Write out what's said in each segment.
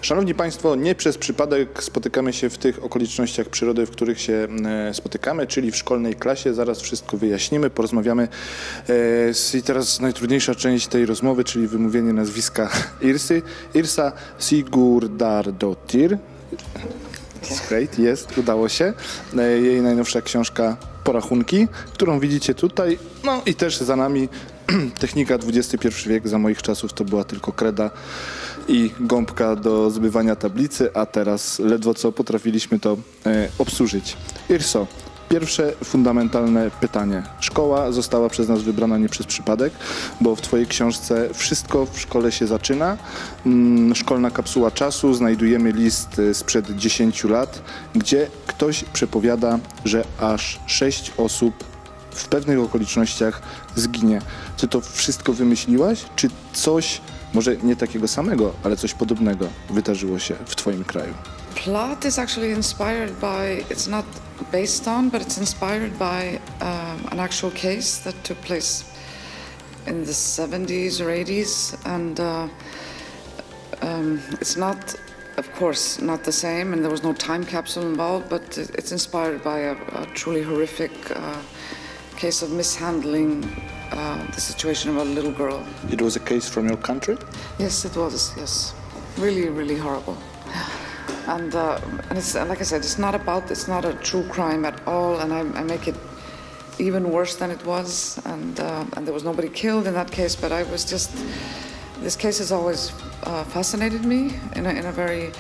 Szanowni Państwo, nie przez przypadek spotykamy się w tych okolicznościach przyrody, w których się spotykamy, czyli w szkolnej klasie. Zaraz wszystko wyjaśnimy, porozmawiamy. I teraz najtrudniejsza część tej rozmowy, czyli wymówienie nazwiska Yrsy. Yrsą Sigurðardóttir. Great, jest, udało się. Jej najnowsza książka Porachunki, którą widzicie tutaj. No i też za nami technika XXI wiek. Za moich czasów to była tylko kreda i gąbka do zbywania tablicy, a teraz ledwo co potrafiliśmy to obsłużyć. Yrso, pierwsze fundamentalne pytanie. Szkoła została przez nas wybrana nie przez przypadek, bo w Twojej książce wszystko w szkole się zaczyna. Szkolna kapsuła czasu, znajdujemy list sprzed 10 lat, gdzie ktoś przepowiada, że aż 6 osób w pewnych okolicznościach zginie. Czy to wszystko wymyśliłaś, czy coś, może nie takiego samego, ale coś podobnego wydarzyło się w Twoim kraju? Plot is actually inspired by, it's not based on, but it's inspired by an actual case that took place in the 70s or 80s, and it's not, of course, not the same, and there was no time capsule involved, but it's inspired by a truly horrific case of mishandling the situation of a little girl. It was a case from your country? Yes, it was, yes. Really, really horrible. And it's, like I said, it's not a true crime at all, and I make it even worse than it was, and there was nobody killed in that case, but I was just, this case has always fascinated me in a very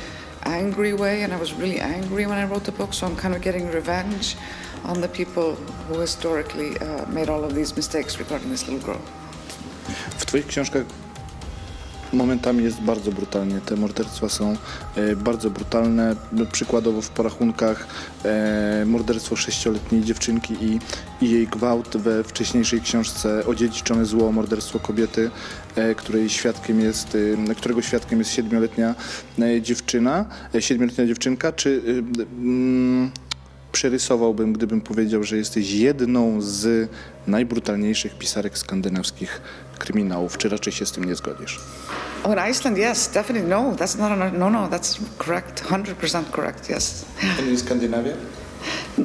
angry way, and I was really angry when I wrote the book, so I'm kind of getting revenge on the people who historically made all of these mistakes regarding this little girl. W Twoich książkach momentami jest bardzo brutalnie. Te morderstwa są bardzo brutalne. Przykładowo w Porachunkach morderstwo 6-letniej dziewczynki i jej gwałt. We wcześniejszej książce Odziedziczone zło, morderstwo kobiety, którego świadkiem jest 7-letnia dziewczynka. Czy przerysowałbym, gdybym powiedział, że jesteś jedną z najbrutalniejszych pisarek skandynawskich kryminałów, czy raczej się z tym nie zgodzisz? Oh, in Iceland, yes, definitely. No, that's not no, that's correct, 100% correct, yes. And in Scandinavia?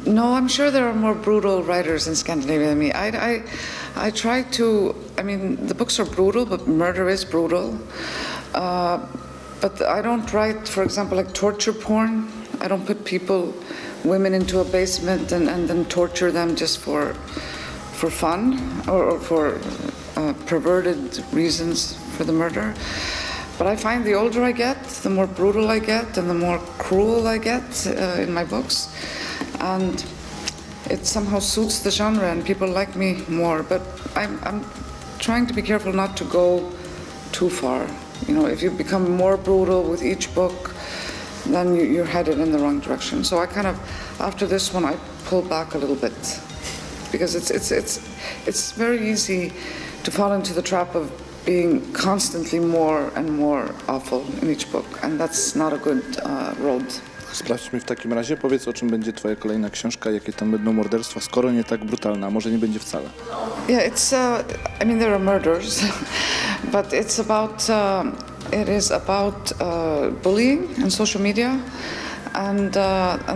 No, I'm sure there are more brutal writers in Scandinavia than me. I try to, I mean, the books are brutal, but murder is brutal. But I don't write, for example, like torture porn. I don't put women into a basement and then torture them just for fun or for perverted reasons for the murder. But I find the older I get, the more brutal I get and the more cruel I get in my books. And it somehow suits the genre and people like me more. But I'm trying to be careful not to go too far. You know, if you become more brutal with each book, then you're headed in the wrong direction. So I kind of, after this one, I pull back a little bit because it's very easy to fall into the trap of being constantly more and more awful in each book, and that's not a good road. Sprawdźmy w takim razie, powiedz, o czym będzie Twoja kolejna książka, jakie tam będą morderstwa, skoro nie tak brutalna, a może nie będzie wcale. Yeah, it's, I mean, there are murders, but it's about, it is about bullying and social media, and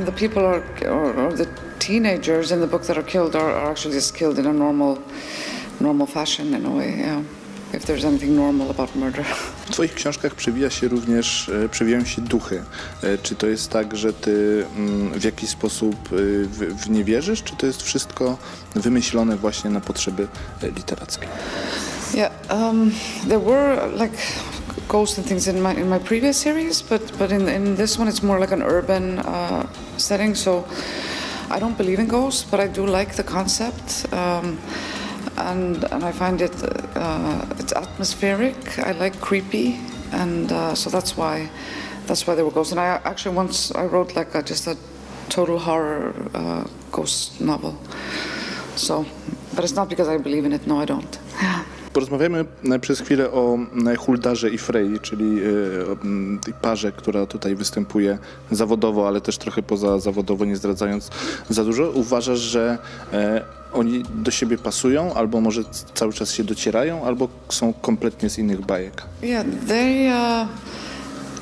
the people or the teenagers in the book that are killed are actually just killed in a normal fashion in a way, yeah. If there's anything normal about murder. W Twoich książkach przewijają się duchy. Czy to jest tak, że Ty w jakiś sposób w nie wierzysz, czy to jest wszystko wymyślone właśnie na potrzeby literackie? Yeah, there were like ghosts and things in my previous series, but in this one it's more like an urban setting. So I don't believe in ghosts, but I do like the concept. And I find it's atmospheric. I like creepy, and so that's why there were ghosts. And I actually once I wrote like just a total horror ghost novel. So, but it's not because I believe in it. No, I don't. Porozmawiamy przez chwilę o Huldarze i Frey, czyli tej parze, która tutaj występuje zawodowo, ale też trochę pozazawodowo, nie zdradzając za dużo. Uważasz, że oni do siebie pasują, albo może cały czas się docierają, albo są kompletnie z innych bajek? Yeah,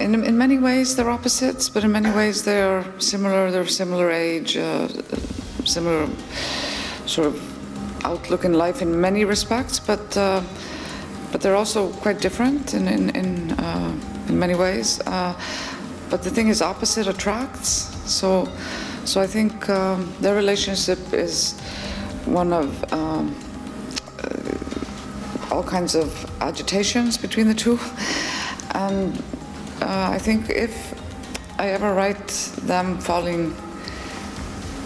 In many ways they're opposites, but in many ways they are similar. They're similar age, similar sort of outlook in life in many respects, but they're also quite different in many ways. But the thing is, opposite attracts. So I think their relationship is one of all kinds of agitations between the two, and I think if I ever write them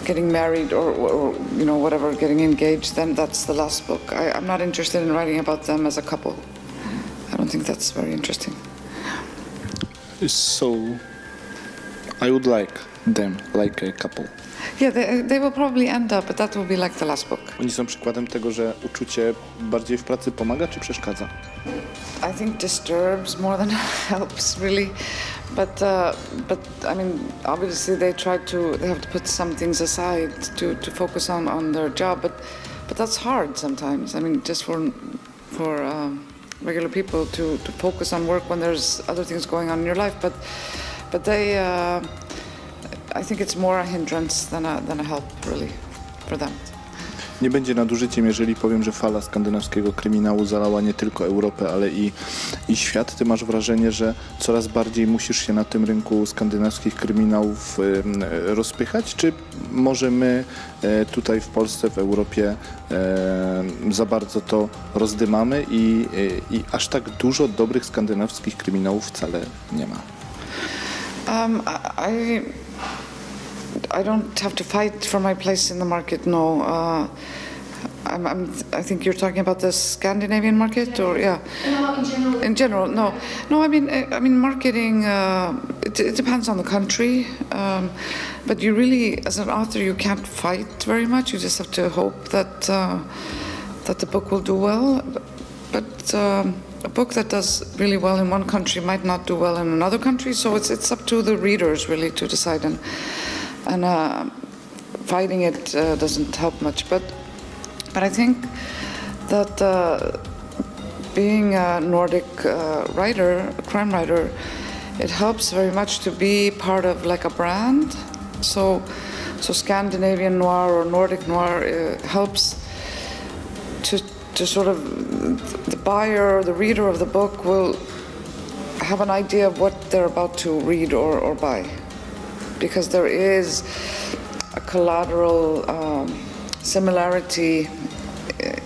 getting married or you know, whatever, getting engaged, then that's the last book. I'm not interested in writing about them as a couple. I don't think that's very interesting. So I would like them like a couple. Yeah, they will probably end up, but that will be like the last book. Oni są przykładem tego, że uczucie bardziej w pracy pomaga czy przeszkadza? I think disturbs more than helps, really. But I mean, obviously they have to put some things aside to focus on their job. But that's hard sometimes. I mean, just for regular people to focus on work when there's other things going on in your life. But they, I think it's more a hindrance than a help, really, for them. Nie będzie nadużyciem, jeżeli powiem, że fala skandynawskiego kryminału zalała nie tylko Europę, ale i świat. Ty masz wrażenie, że coraz bardziej musisz się na tym rynku skandynawskich kryminałów rozpychać? Czy może my tutaj w Polsce, w Europie za bardzo to rozdymamy i aż tak dużo dobrych skandynawskich kryminałów wcale nie ma? I don't have to fight for my place in the market. No, I think you're talking about the Scandinavian market, or yeah. No, in general. In general, no. I mean, marketing. It depends on the country, but you really, as an author, you can't fight very much. You just have to hope that the book will do well. But a book that does really well in one country might not do well in another country. So it's up to the readers really to decide. And fighting it doesn't help much. But I think that being a Nordic writer, a crime writer, it helps very much to be part of like a brand. So Scandinavian noir or Nordic noir helps to sort of, the buyer or the reader of the book will have an idea of what they're about to read or buy. Because there is a collateral similarity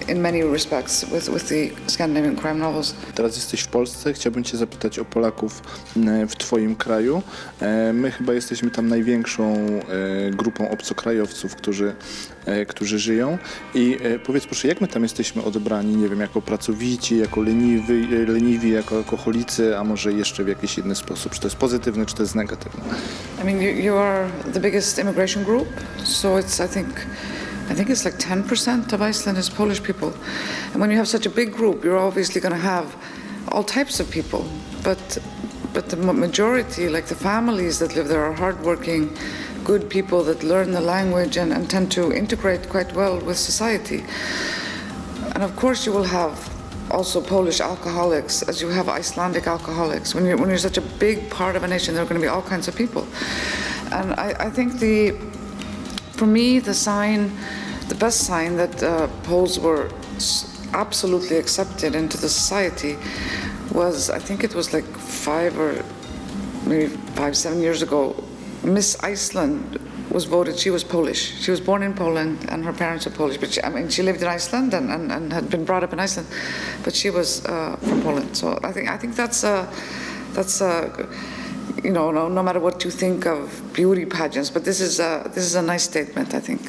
in many respects with the Scandinavian crime novels. Teraz jesteś w Polsce. Chciałbym cię zapytać o Polaków w twoim kraju. My chyba jesteśmy tam największą grupą obcokrajowców, którzy żyją. I powiedz proszę, jak my tam jesteśmy odebrani, nie wiem, jako pracowici, jako leniwi, jako alkoholicy, a może jeszcze w jakiś inny sposób? Czy to jest pozytywne, czy to jest negatywne? I mean, you are the biggest immigration group, so it's, I think it's like 10% of Iceland is Polish people. And when you have such a big group, you're obviously going to have all types of people. But the majority, like the families that live there, are hardworking, good people that learn the language and tend to integrate quite well with society. And of course you will have also Polish alcoholics, as you have Icelandic alcoholics. When you're such a big part of a nation, there are going to be all kinds of people. And I think for me, the best sign that Poles were absolutely accepted into the society was, I think it was like 7 years ago, Miss Iceland was voted. She was Polish. She was born in Poland and her parents were Polish. But she lived in Iceland and had been brought up in Iceland, but she was from Poland. So I think that's you know, no matter what you think of beauty pageants, but this is a nice statement, I think.